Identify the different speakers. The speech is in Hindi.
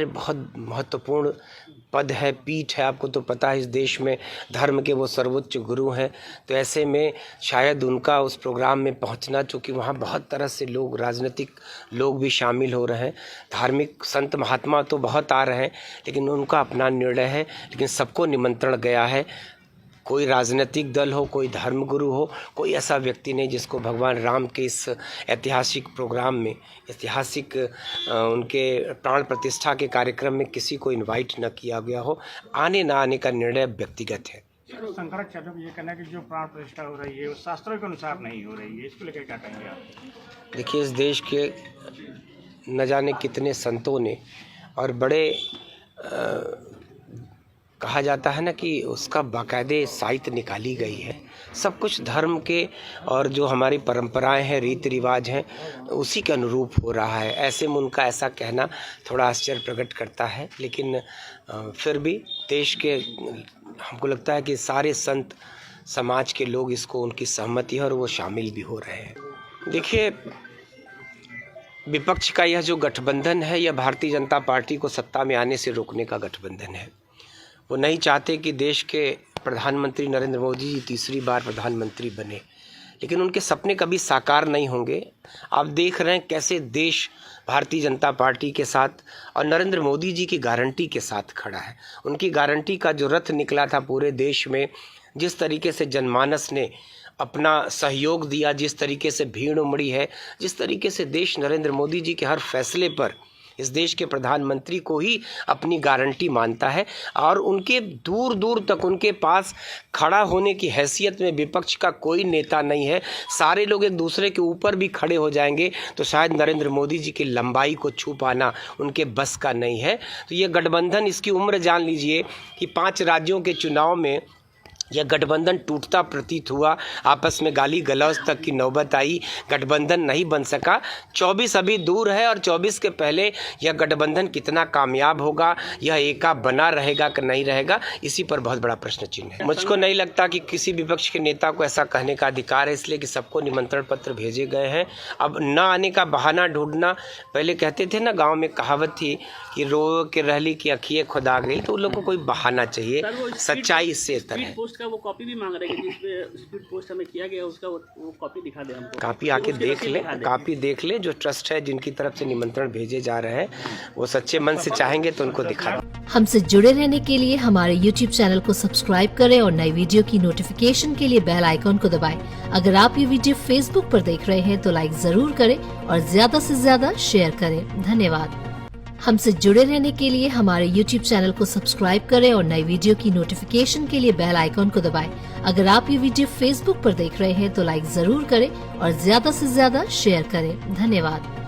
Speaker 1: बहुत महत्वपूर्ण पद है, पीठ है। आपको तो पता है इस देश में धर्म के वो सर्वोच्च गुरु हैं, तो ऐसे में शायद उनका उस प्रोग्राम में पहुंचना, चूँकि वहाँ बहुत तरह से लोग, राजनीतिक लोग भी शामिल हो रहे हैं, धार्मिक संत महात्मा तो बहुत आ रहे हैं, लेकिन उनका अपना निर्णय है। लेकिन सबको निमंत्रण गया है। कोई राजनीतिक दल हो, कोई धर्मगुरु हो, कोई ऐसा व्यक्ति नहीं जिसको भगवान राम के इस ऐतिहासिक प्रोग्राम में, ऐतिहासिक उनके प्राण प्रतिष्ठा के कार्यक्रम में किसी को इनवाइट न किया गया हो। आने ना आने का निर्णय व्यक्तिगत है।
Speaker 2: शंकराचार्य को ये कहना है कि जो प्राण प्रतिष्ठा हो रही है वो शास्त्रों के अनुसार नहीं हो रही है, इसको लेकर क्या कहेंगे आप?
Speaker 1: देखिए, इस देश के न जाने कितने संतों ने, और बड़े कहा जाता है ना कि उसका बाकायदे साहित्य निकाली गई है। सब कुछ धर्म के और जो हमारी परंपराएं हैं, रीति रिवाज हैं, उसी के अनुरूप हो रहा है। ऐसे में उनका ऐसा कहना थोड़ा आश्चर्य प्रकट करता है, लेकिन फिर भी देश के, हमको लगता है कि सारे संत समाज के लोग इसको, उनकी सहमति है और वो शामिल भी हो रहे हैं। देखिए, विपक्ष का यह जो गठबंधन है, यह भारतीय जनता पार्टी को सत्ता में आने से रोकने का गठबंधन है। वो नहीं चाहते कि देश के प्रधानमंत्री नरेंद्र मोदी जी तीसरी बार प्रधानमंत्री बने, लेकिन उनके सपने कभी साकार नहीं होंगे। आप देख रहे हैं कैसे देश भारतीय जनता पार्टी के साथ और नरेंद्र मोदी जी की गारंटी के साथ खड़ा है। उनकी गारंटी का जो रथ निकला था पूरे देश में, जिस तरीके से जनमानस ने अपना सहयोग दिया, जिस तरीके से भीड़ उमड़ी है, जिस तरीके से देश नरेंद्र मोदी जी के हर फैसले पर इस देश के प्रधानमंत्री को ही अपनी गारंटी मानता है, और उनके दूर दूर तक उनके पास खड़ा होने की हैसियत में विपक्ष का कोई नेता नहीं है। सारे लोग एक दूसरे के ऊपर भी खड़े हो जाएंगे तो शायद नरेंद्र मोदी जी की लंबाई को छू पाना उनके बस का नहीं है। तो ये गठबंधन, इसकी उम्र जान लीजिए कि 5 राज्यों के चुनाव में यह गठबंधन टूटता प्रतीत हुआ। आपस में गाली गलौज तक की नौबत आई, गठबंधन नहीं बन सका। 24 अभी दूर है, और 24 के पहले यह गठबंधन कितना कामयाब होगा, यह एका बना रहेगा कि नहीं रहेगा, इसी पर बहुत बड़ा प्रश्न चिन्ह है। मुझको नहीं लगता कि किसी विपक्ष के नेता को ऐसा कहने का अधिकार है, इसलिए कि सबको निमंत्रण पत्र भेजे गए हैं। अब न आने का बहाना ढूंढना, पहले कहते थे ना, गाँव में कहावत थी कि रो के रहली की अखिए खुदा गई, तो उन लोग को कोई बहाना चाहिए। सच्चाई इससे इतर है।
Speaker 3: का वो कॉपी भी मांग रहे हैं, जिसपे स्पीड पोस्ट हमें किया गया, उसका वो कॉपी दिखा दे हमको।
Speaker 1: कॉपी आके देख ले, कॉपी देख ले। जो ट्रस्ट है, जिनकी तरफ से निमंत्रण भेजे जा रहे हैं, वो सच्चे मन से चाहेंगे तो उनको दिखा दे।
Speaker 4: हमसे जुड़े रहने के लिए हमारे YouTube चैनल को सब्सक्राइब करें और नई वीडियो की नोटिफिकेशन के लिए बेल आइकॉन को दबाएं। अगर आप ये वीडियो Facebook पर देख रहे हैं तो लाइक जरूर करें और ज्यादा से ज्यादा शेयर करें। धन्यवाद। हमसे जुड़े रहने के लिए हमारे YouTube चैनल को सब्सक्राइब करें और नई वीडियो की नोटिफिकेशन के लिए बेल आइकॉन को दबाएं। अगर आप ये वीडियो Facebook पर देख रहे हैं तो लाइक जरूर करें और ज्यादा से ज्यादा शेयर करें। धन्यवाद।